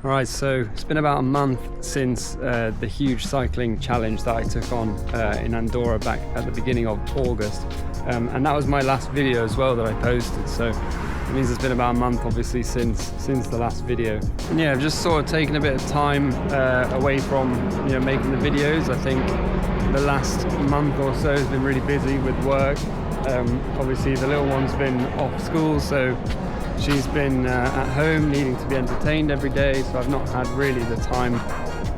Alright, so it's been about a month since the huge cycling challenge that I took on in Andorra back at the beginning of August. And that was my last video as well that I posted, so it means it's been about a month obviously since the last video. And yeah, I've just sort of taken a bit of time away from making the videos. I think the last month or so has been really busy with work. Obviously the little one's been off school, so she's been at home needing to be entertained every day, so I've not had really the time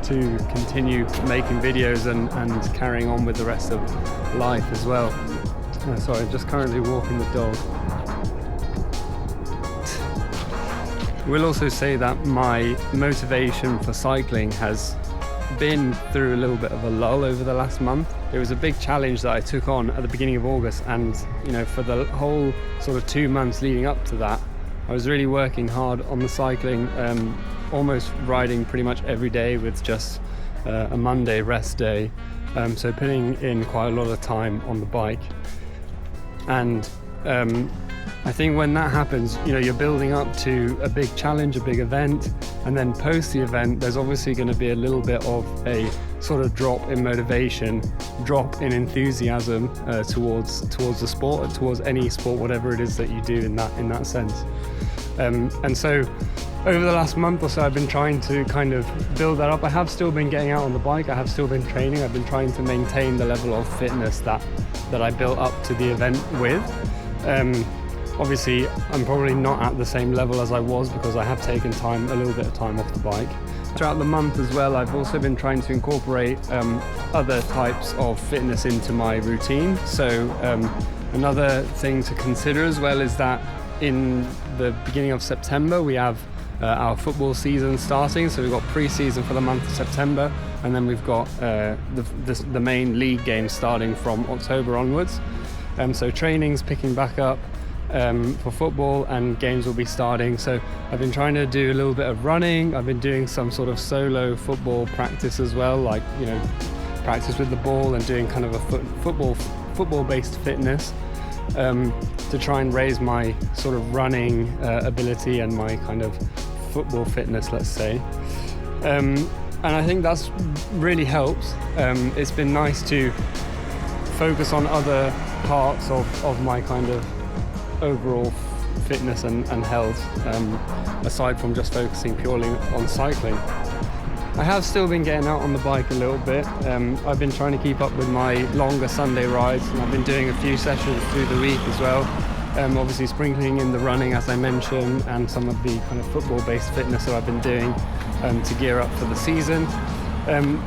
to continue making videos and carrying on with the rest of life as well. Sorry, I'm just currently walking the dog. We'll also say that my motivation for cycling has been through a little bit of a lull over the last month. It was a big challenge that I took on at the beginning of August, and for the whole sort of 2 months leading up to that, I was really working hard on the cycling, almost riding pretty much every day with just a Monday rest day, so putting in quite a lot of time on the bike. And I think when that happens, you're building up to a big challenge, a big event, and then post the event, there's obviously going to be a little bit of a sort of drop in motivation, drop in enthusiasm towards the sport, towards any sport, whatever it is that you do in that sense. And so over the last month or so, I've been trying to kind of build that up. I have still been getting out on the bike, I have still been training, I've been trying to maintain the level of fitness that I built up to the event with. Obviously, I'm probably not at the same level as I was because I have taken a little bit of time off the bike. Throughout the month as well, I've also been trying to incorporate other types of fitness into my routine. So another thing to consider as well is that in the beginning of September, we have our football season starting. So we've got pre-season for the month of September, and then we've got the main league games starting from October onwards. So training's picking back up for football, and games will be starting. So I've been trying to do a little bit of running. I've been doing some sort of solo football practice as well, like practice with the ball and doing kind of a football-based fitness to try and raise my sort of running ability and my kind of football fitness, let's say. And I think that's really helped. It's been nice to focus on other parts of my kind of overall fitness and health, aside from just focusing purely on cycling. I have still been getting out on the bike a little bit. I've been trying to keep up with my longer Sunday rides, and I've been doing a few sessions through the week as well. Obviously sprinkling in the running, as I mentioned, and some of the kind of football-based fitness that I've been doing to gear up for the season.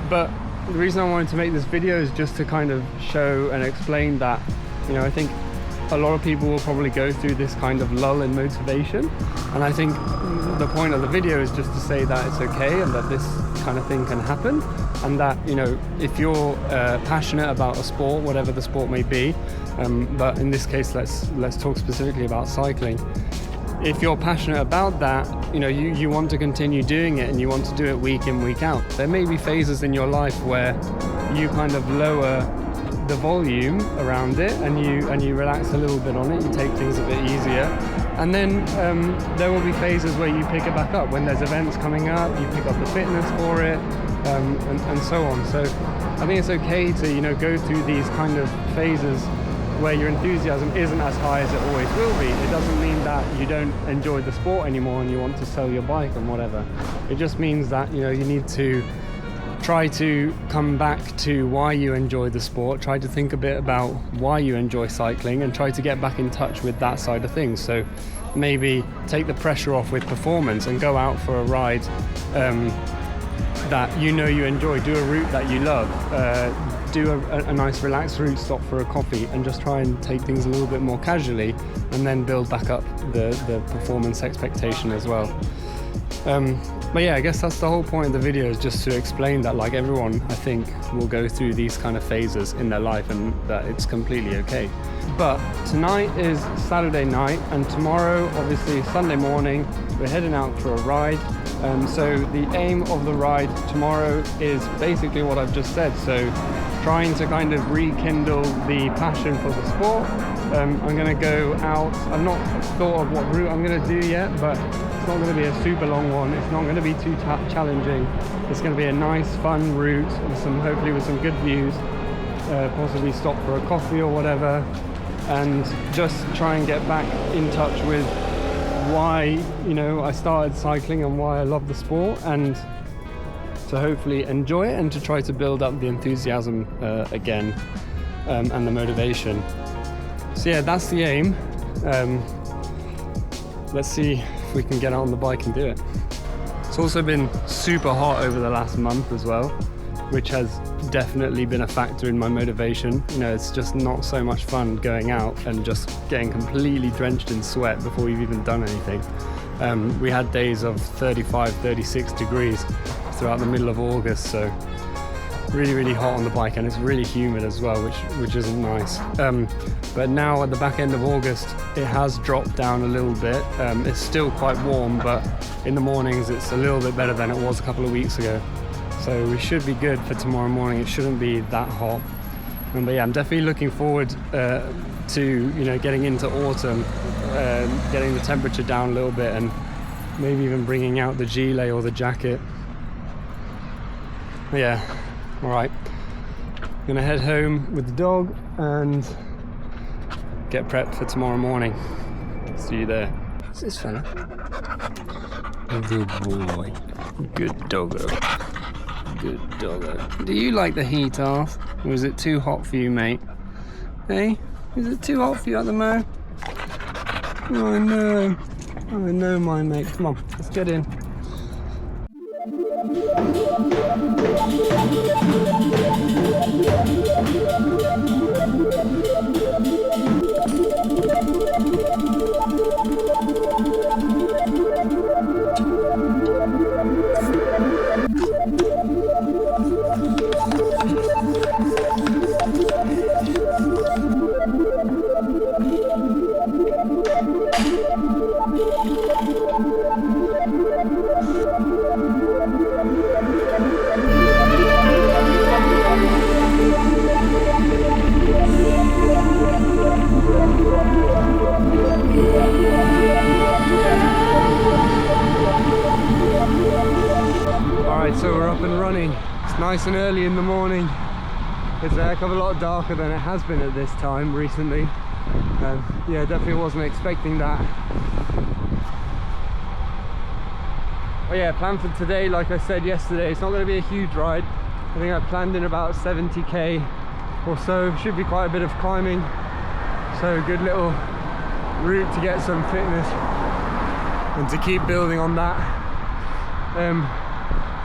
But the reason I wanted to make this video is just to kind of show and explain that, I think a lot of people will probably go through this kind of lull in motivation, and I think the point of the video is just to say that it's okay and that this kind of thing can happen, and that if you're passionate about a sport, whatever the sport may be, but in this case let's talk specifically about cycling. If you're passionate about that, you want to continue doing it and you want to do it week in, week out. There may be phases in your life where you kind of lower the volume around it and you relax a little bit on it, you take things a bit easier, and then there will be phases where you pick it back up. When there's events coming up, you pick up the fitness for it, and so on. So I think it's okay to go through these kind of phases where your enthusiasm isn't as high as it always will be. It doesn't mean that you don't enjoy the sport anymore and you want to sell your bike and whatever. It just means that you need to try to come back to why you enjoy the sport, try to think a bit about why you enjoy cycling, and try to get back in touch with that side of things. So maybe take the pressure off with performance and go out for a ride that you enjoy, do a route that you love, do a nice relaxed route stop for a coffee, and just try and take things a little bit more casually, and then build back up the performance expectation as well. But yeah, I guess that's the whole point of the video, is just to explain that everyone, I think, will go through these kind of phases in their life, and that it's completely okay. But tonight is Saturday night, and tomorrow, obviously Sunday morning, we're heading out for a ride. So the aim of the ride tomorrow is basically what I've just said. So trying to kind of rekindle the passion for the sport. I'm going to go out. I've not thought of what route I'm going to do yet, but It's not going to be a super long one. It's not going to be too challenging. It's going to be a nice, fun route with some, hopefully with some good views. Possibly stop for a coffee or whatever, and just try and get back in touch with why, you know, I started cycling and why I love the sport, and to hopefully enjoy it and to try to build up the enthusiasm again, and the motivation. So yeah, that's the aim. Let's see if we can get out on the bike and do it. It's also been super hot over the last month as well, which has definitely been a factor in my motivation. You know, it's just not so much fun going out and just getting completely drenched in sweat before you've even done anything. We had days of 35, 36 degrees throughout the middle of August, so really hot on the bike, and it's really humid as well, which isn't nice. But now at the back end of August, it has dropped down a little bit. It's still quite warm, but in the mornings it's a little bit better than it was a couple of weeks ago. So we should be good for tomorrow morning. It shouldn't be that hot. But yeah, I'm definitely looking forward to, you know, getting into autumn, getting the temperature down a little bit, and maybe even bringing out the gilet or the jacket. But yeah, all right. I'm gonna head home with the dog and get prepped for tomorrow morning. See you there. What's this fella? Good boy. Good doggo. Good doggo. Do you like the heat, Arth? Or is it too hot for you, mate? Hey? Is it too hot for you at the moment? Oh no. Oh no, my mate. Come on, let's get in. Alright, so we're up and running. It's nice and early in the morning. It's a heck of a lot darker than it has been at this time recently. Yeah, definitely wasn't expecting that. Oh yeah, plan for today, like I said yesterday, it's not going to be a huge ride. I think I planned in about 70k or so. Should be quite a bit of climbing, so good little route to get some fitness and to keep building on that.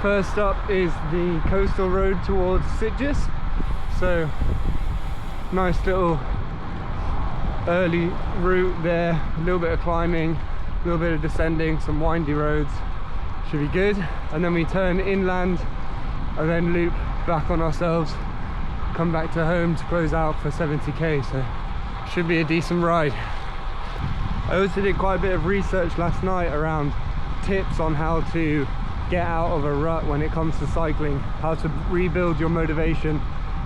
First up is the coastal road towards Sitges, so nice little early route there, a little bit of climbing, a little bit of descending, some windy roads, should be good. And then we turn inland and then loop back on ourselves, come back to home to close out for 70k, so should be a decent ride. I also did quite a bit of research last night around tips on how to get out of a rut when it comes to cycling, how to rebuild your motivation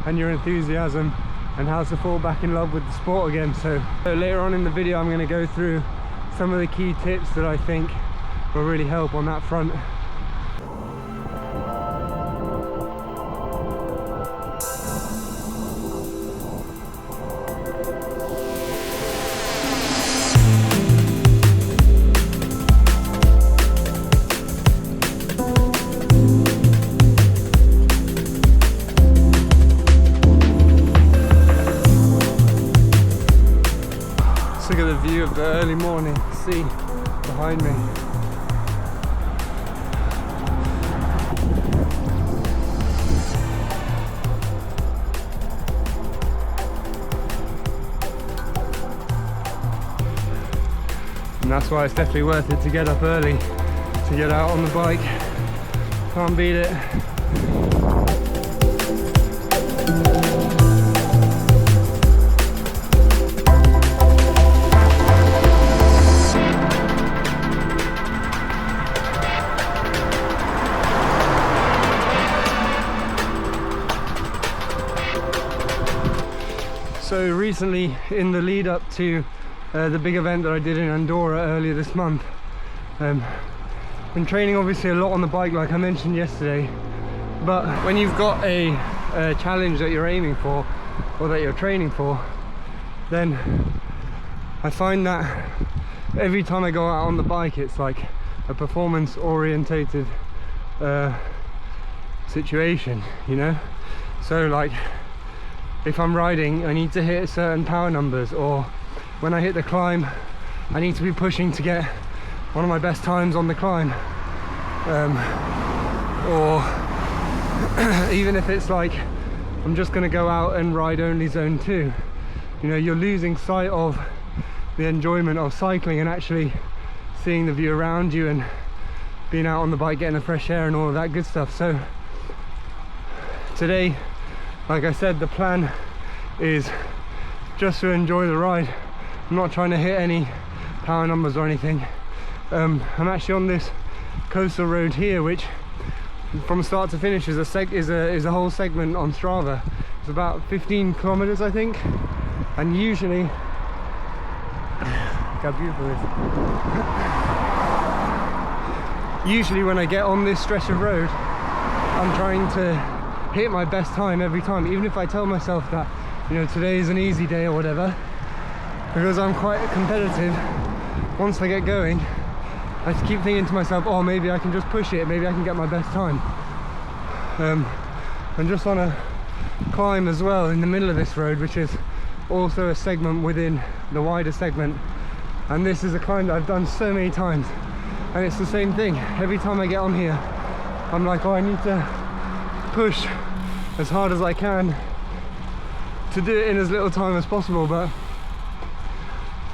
and your enthusiasm, and how to fall back in love with the sport again. So later on in the video I'm going to go through some of the key tips that I think will really help on that front. Look at the view of the early morning sea behind me. And that's why it's definitely worth it to get up early, to get out on the bike. Can't beat it. So recently, in the lead up to the big event that I did in Andorra earlier this month, Been training obviously a lot on the bike, like I mentioned yesterday, but when you've got a challenge that you're aiming for or that you're training for, then I find that every time I go out on the bike it's like a performance orientated situation, you know. So like if I'm riding, I need to hit certain power numbers, or when I hit the climb I need to be pushing to get one of my best times on the climb, or even if it's like I'm just going to go out and ride only zone 2, you know, you're losing sight of the enjoyment of cycling and actually seeing the view around you and being out on the bike, getting the fresh air and all of that good stuff. So today, like I said, the plan is just to enjoy the ride. I'm not trying to hit any power numbers or anything. I'm actually on this coastal road here, which from start to finish is a whole segment on Strava. It's about 15 kilometers, I think, and usually look how beautiful it is. Usually when I get on this stretch of road, I'm trying to hit my best time every time, even if I tell myself that, you know, today is an easy day or whatever, because I'm quite competitive. Once I get going, I keep thinking to myself, oh, maybe I can just push it, maybe I can get my best time. I'm just on a climb as well in the middle of this road, which is also a segment within the wider segment, and this is a climb that I've done so many times, and it's the same thing. Every time I get on here, I'm like, oh, I need to push as hard as I can to do it in as little time as possible, but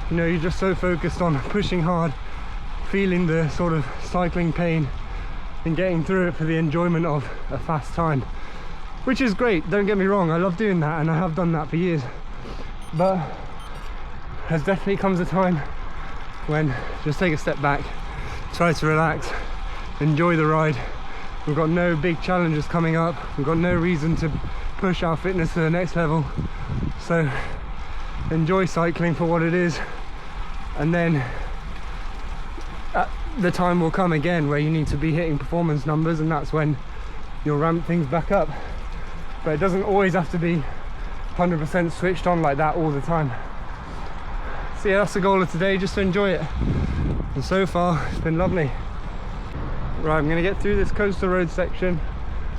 you know, you're just so focused on pushing hard, feeling the sort of cycling pain and getting through it for the enjoyment of a fast time, which is great, don't get me wrong, I love doing that and I have done that for years, but there definitely comes a time when just take a step back, try to relax, enjoy the ride. We've got no big challenges coming up, we've got no reason to push our fitness to the next level, so enjoy cycling for what it is, and then the time will come again where you need to be hitting performance numbers, and that's when you'll ramp things back up. But it doesn't always have to be 100% switched on like that all the time. So yeah, that's the goal of today, just to enjoy it, and so far it's been lovely. Right, I'm going to get through this coastal road section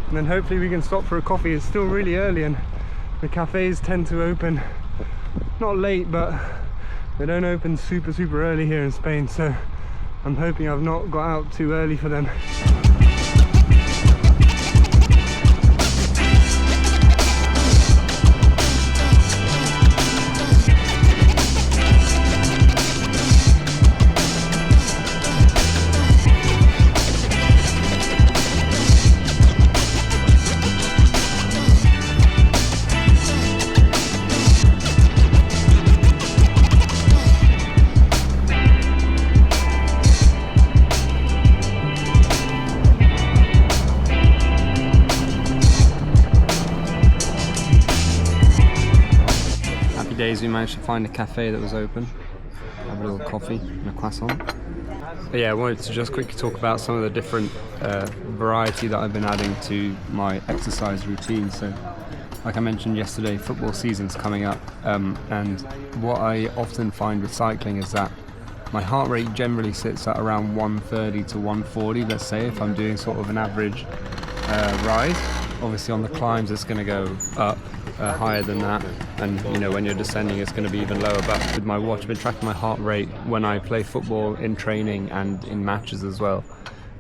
and then hopefully we can stop for a coffee. It's still really early and the cafes tend to open not late, but they don't open super early here in Spain, so I'm hoping I've not got out too early for them. We managed to find a cafe that was open, have a little coffee and a croissant. But yeah, I wanted to just quickly talk about some of the different variety that I've been adding to my exercise routine. So like I mentioned yesterday, football season's coming up, and what I often find with cycling is that my heart rate generally sits at around 130 to 140, let's say, if I'm doing sort of an average ride. Obviously on the climbs it's going to go up higher than that, and you know, when you're descending it's going to be even lower. But with my watch I've been tracking my heart rate when I play football in training and in matches as well,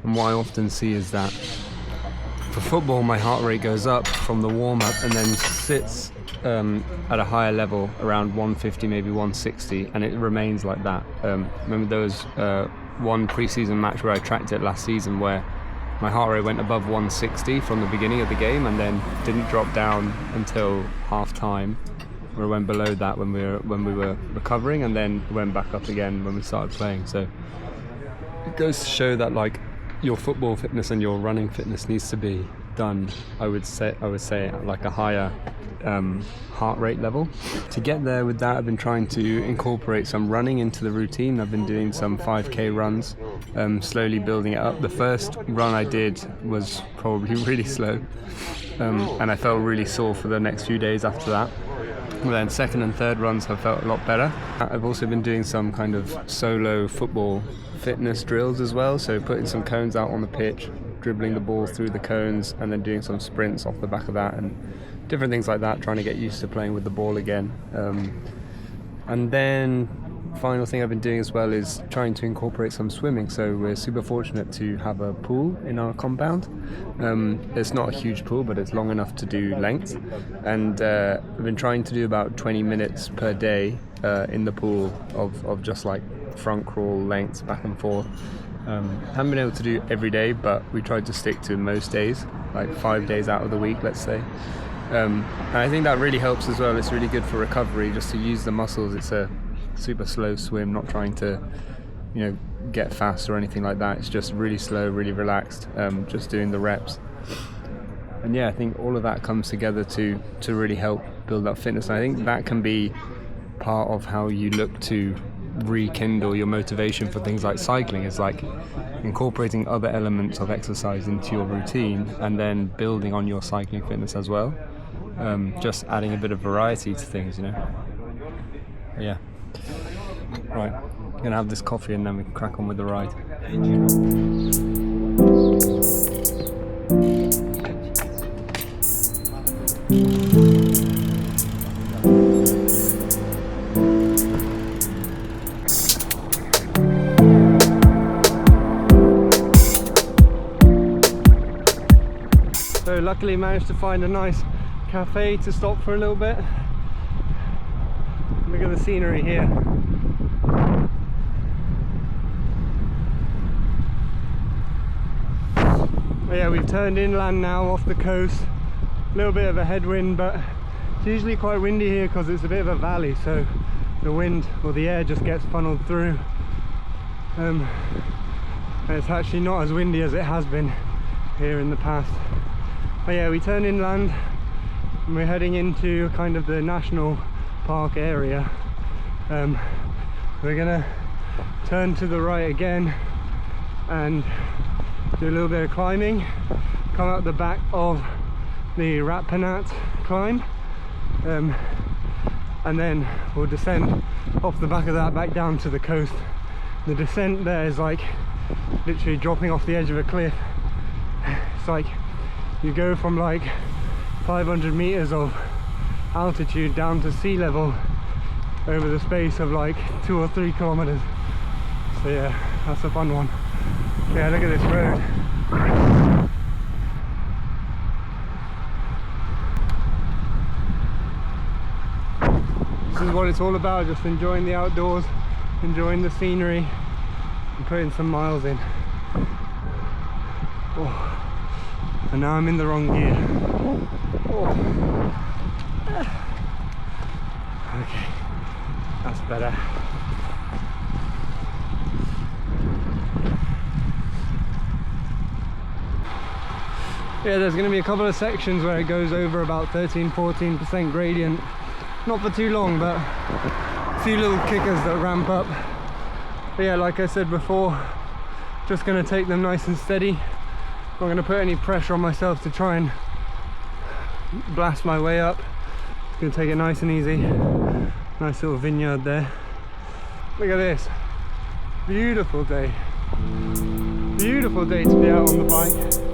and what I often see is that for football my heart rate goes up from the warm-up and then sits at a higher level around 150, maybe 160, and it remains like that. Remember there was one pre-season match where I tracked it last season where my heart rate went above 160 from the beginning of the game and then didn't drop down until half time, where it went below that when we were recovering, and then it went back up again when we started playing. So it goes to show that like your football fitness and your running fitness needs to be done, I would say at like a higher heart rate level. To get there with that, I've been trying to incorporate some running into the routine. I've been doing some 5k runs, slowly building it up. The first run I did was probably really slow, and I felt really sore for the next few days after that. And then second and third runs have felt a lot better. I've also been doing some kind of solo football fitness drills as well, so putting some cones out on the pitch, dribbling the ball through the cones, and then doing some sprints off the back of that and different things like that, trying to get used to playing with the ball again. And then final thing I've been doing as well is trying to incorporate some swimming. So we're super fortunate to have a pool in our compound. It's not a huge pool, but it's long enough to do length, and I've been trying to do about 20 minutes per day in the pool of just like front crawl lengths back and forth. Haven't been able to do every day, but we tried to stick to most days, like 5 days out of the week, let's say. And I think that really helps as well. It's really good for recovery, just to use the muscles. It's a super slow swim, not trying to, you know, get fast or anything like that. It's just really slow, really relaxed, just doing the reps. And yeah, I think all of that comes together to really help build up fitness. And I think that can be part of how you look to rekindle your motivation for things like cycling. Is like incorporating other elements of exercise into your routine and then building on your cycling fitness as well. Just adding a bit of variety to things, you know. Yeah. Right, I'm gonna have this coffee and then we can crack on with the ride. So luckily managed to find a nice cafe to stop for a little bit. Look at the scenery here. But yeah, we've turned inland now off the coast. A little bit of a headwind, but it's usually quite windy here because it's a bit of a valley, so the wind or the air just gets funneled through. And it's actually not as windy as it has been here in the past. But yeah, we turned inland and we're heading into kind of the national park area. We're gonna turn to the right again and do a little bit of climbing, come out the back of the Ratpanat climb, and then we'll descend off the back of that back down to the coast. The descent there is like literally dropping off the edge of a cliff. It's like you go from like 500 meters of altitude down to sea level over the space of like 2 or 3 kilometers. So yeah, that's a fun one. Yeah, look at this road. This is what it's all about, just enjoying the outdoors, enjoying the scenery and putting some miles in. Oh. And now I'm in the wrong gear. Oh. Okay, that's better. Yeah, there's going to be a couple of sections where it goes over about 13-14% gradient. Not for too long, but a few little kickers that ramp up. But yeah, like I said before, just going to take them nice and steady. Not going to put any pressure on myself to try and blast my way up. Just going to take it nice and easy. Nice little vineyard there. Look at this. Beautiful day. Beautiful day to be out on the bike.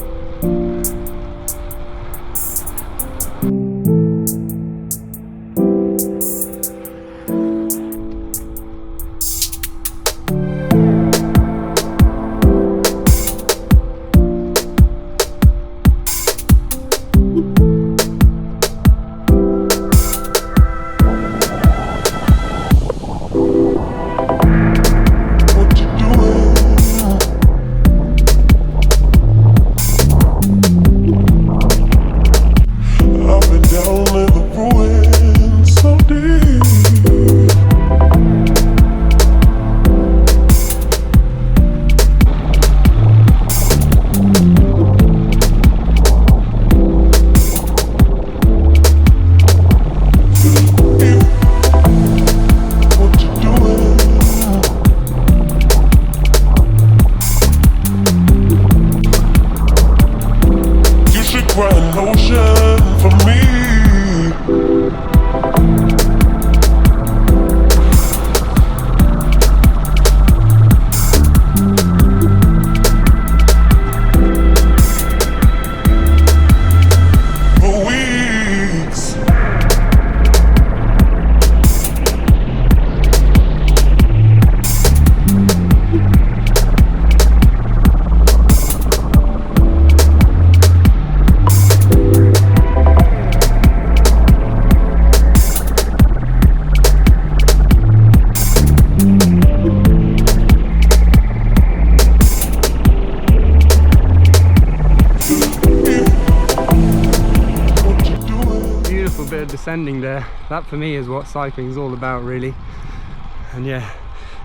were an ocean for me. Bit of descending there. That for me is what cycling is all about, really. And yeah,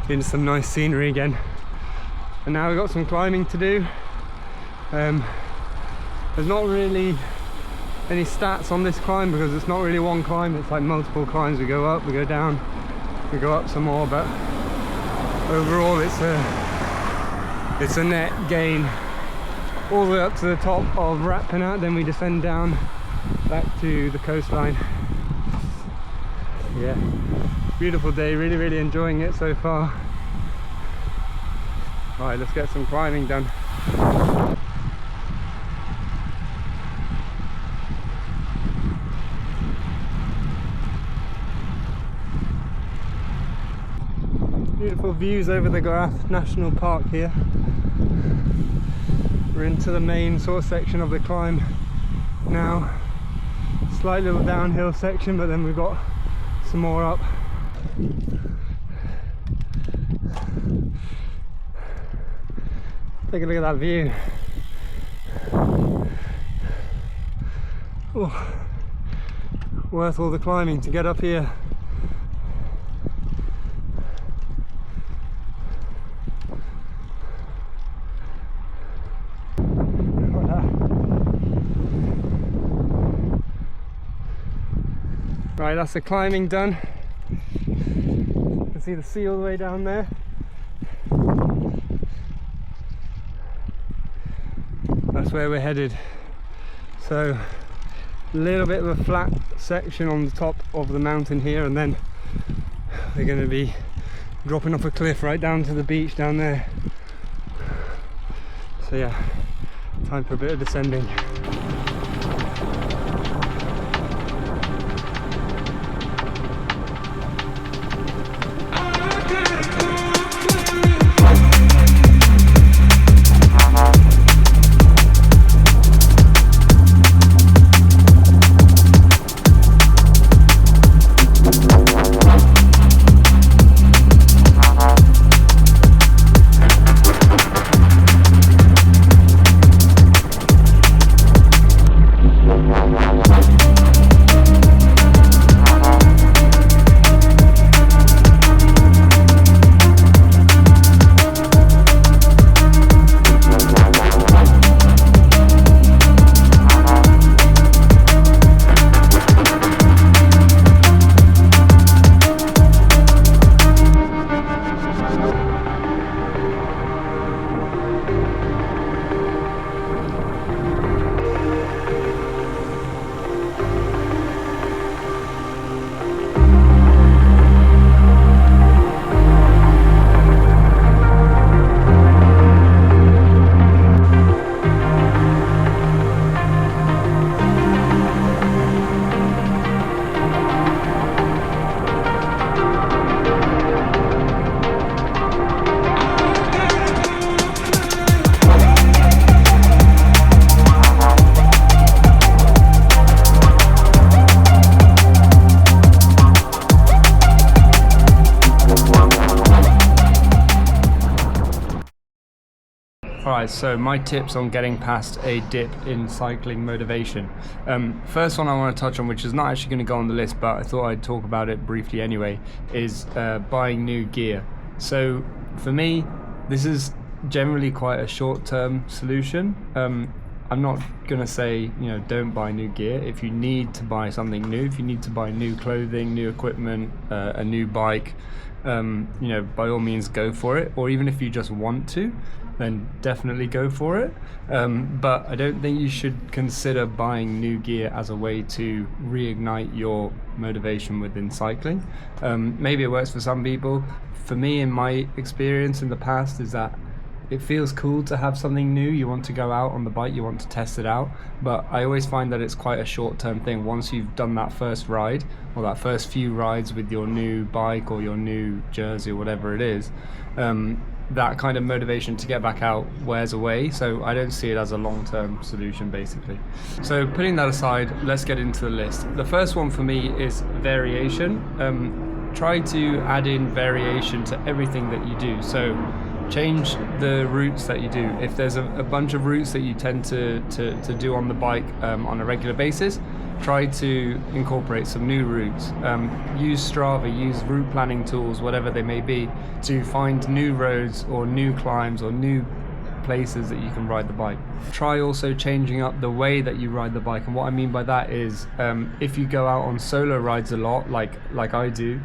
into some nice scenery again. And now we've got some climbing to do. There's not really any stats on this climb because it's not really one climb, it's like multiple climbs. We go up, we go down, we go up some more, but overall it's a net gain all the way up to the top of Ratpenat, then we descend down back to the coastline. Yeah, beautiful day, really enjoying it so far. Alright, let's get some climbing done. Beautiful views over the Garraf National Park here. We're into the main sort of section of the climb now. Slight little downhill section, but then we've got some more up. Take a look at that view. Oh, worth all the climbing to get up here. Right, that's the climbing done. You can see the sea all the way down there. That's where we're headed. So a little bit of a flat section on the top of the mountain here, and then we're going to be dropping off a cliff right down to the beach down there. So yeah, time for a bit of descending. Alright, so my tips on getting past a dip in cycling motivation. First one I want to touch on, which is not actually going to go on the list, but I thought I'd talk about it briefly anyway, is buying new gear. So for me, this is generally quite a short-term solution. I'm not going to say, don't buy new gear. If you need to buy something new, if you need to buy new clothing, new equipment, a new bike, by all means go for it. Or even if you just want to, then definitely go for it. But I don't think you should consider buying new gear as a way to reignite your motivation within cycling. Maybe it works for some people. For me, in my experience in the past, is that it feels cool to have something new. You want to go out on the bike, you want to test it out, but I always find that it's quite a short-term thing. Once you've done that first ride or that first few rides with your new bike or your new jersey or whatever it is, that kind of motivation to get back out wears away. So I don't see it as a long-term solution, basically. So putting that aside, let's get into the list. The first one for me is variation. Try to add in variation to everything that you do. So change the routes that you do. If there's a bunch of routes that you tend to do on the bike on a regular basis, try to incorporate some new routes. Use Strava, use route planning tools, whatever they may be, to find new roads or new climbs or new places that you can ride the bike. Try also changing up the way that you ride the bike, and what I mean by that is if you go out on solo rides a lot, like I do,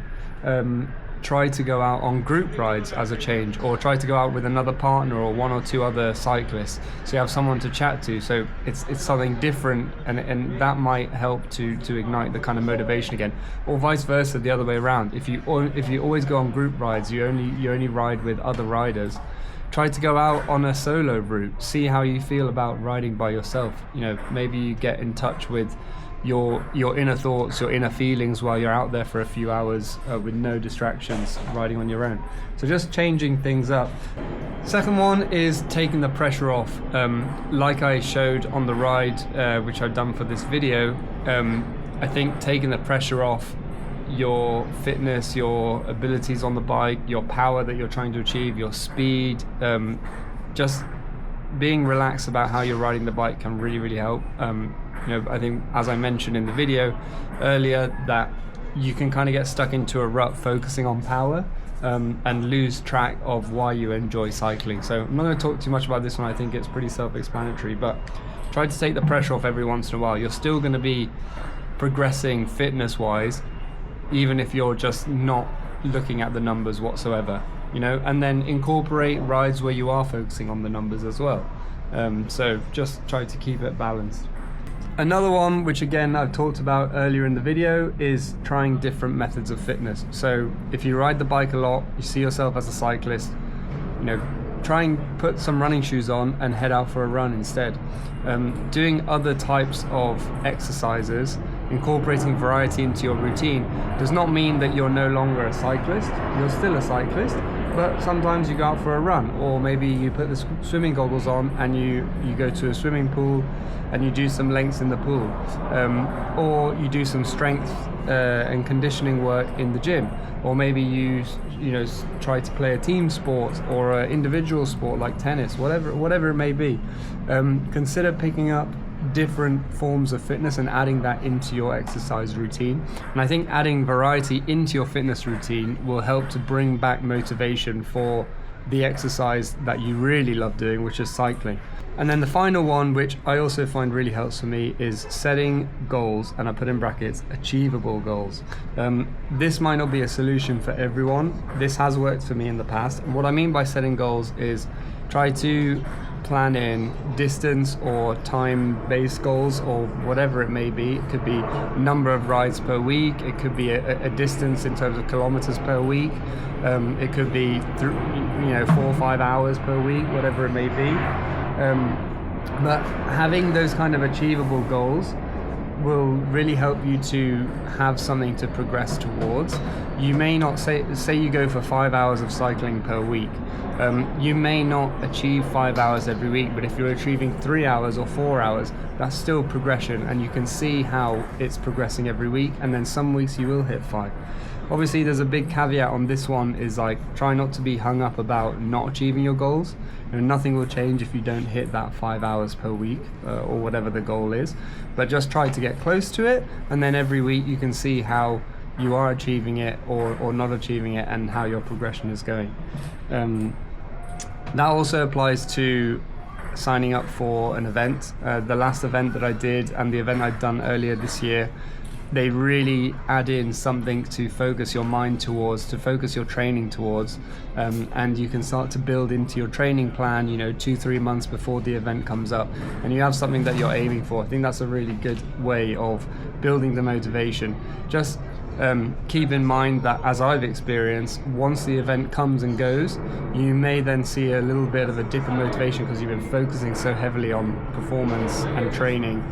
try to go out on group rides as a change, or try to go out with another partner or one or two other cyclists, so you have someone to chat to. So it's something different, and that might help to ignite the kind of motivation again, or vice versa, the other way around. If you always go on group rides, you only ride with other riders. Try to go out on a solo route, see how you feel about riding by yourself. Maybe you get in touch with your inner thoughts, your inner feelings while you're out there for a few hours with no distractions, riding on your own. So just changing things up. Second one is taking the pressure off. Like I showed on the ride, which I've done for this video, I think taking the pressure off your fitness, your abilities on the bike, your power that you're trying to achieve, your speed, just being relaxed about how you're riding the bike can really help. I think, as I mentioned in the video earlier, that you can kind of get stuck into a rut focusing on power and lose track of why you enjoy cycling. So I'm not going to talk too much about this one. I think it's pretty self-explanatory, but try to take the pressure off every once in a while. You're still going to be progressing fitness-wise, even if you're just not looking at the numbers whatsoever, and then incorporate rides where you are focusing on the numbers as well. So just try to keep it balanced. Another one, which again I've talked about earlier in the video, is trying different methods of fitness. So if you ride the bike a lot, you see yourself as a cyclist, try and put some running shoes on and head out for a run instead. Doing other types of exercises, incorporating variety into your routine, does not mean that you're no longer a cyclist. You're still a cyclist, but sometimes you go out for a run, or maybe you put the swimming goggles on and you go to a swimming pool and you do some lengths in the pool, or you do some strength and conditioning work in the gym, or maybe you try to play a team sport or an individual sport like tennis, whatever it may be. Consider picking up different forms of fitness and adding that into your exercise routine. And I think adding variety into your fitness routine will help to bring back motivation for the exercise that you really love doing, which is cycling. And then the final one, which I also find really helps for me, is setting goals, and I put in brackets, achievable goals. This might not be a solution for everyone. This has worked for me in the past. And what I mean by setting goals is try to plan in distance or time-based goals, or whatever it may be. It could be number of rides per week. It could be a distance in terms of kilometers per week. It could be 4 or 5 hours per week, whatever it may be. But having those kind of achievable goals will really help you to have something to progress towards. You may not say you go for 5 hours of cycling per week. You may not achieve 5 hours every week, but if you're achieving 3 hours or 4 hours, that's still progression, and you can see how it's progressing every week, and then some weeks you will hit 5. Obviously, there's a big caveat on this one, is like, try not to be hung up about not achieving your goals. Nothing will change if you don't hit that 5 hours per week, or whatever the goal is, but just try to get close to it, and then every week you can see how you are achieving it or not achieving it, and how your progression is going. That also applies to signing up for an event. The last event that I did and the event I'd done earlier this year, they really add in something to focus your mind towards, to focus your training towards, and you can start to build into your training plan, you know, 2-3 months before the event comes up, and you have something that you're aiming for. I think that's a really good way of building the motivation. Just keep in mind that, as I've experienced, once the event comes and goes, you may then see a little bit of a dip in motivation because you've been focusing so heavily on performance and training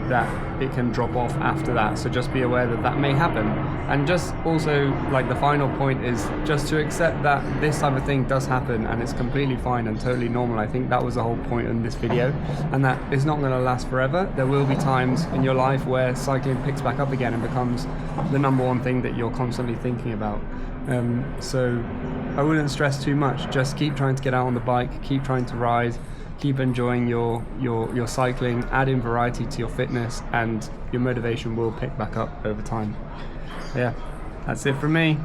that it can drop off after that. So just be aware that that may happen. And just also, like, the final point is just to accept that this type of thing does happen and it's completely fine and totally normal. I think that was the whole point in this video, and that it's not going to last forever. There will be times in your life where cycling picks back up again and becomes the number one thing that you're constantly thinking about. So I wouldn't stress too much. Just keep trying to get out on the bike, keep trying to ride, keep enjoying your cycling, add in variety to your fitness, and your motivation will pick back up over time. Yeah, that's it from me.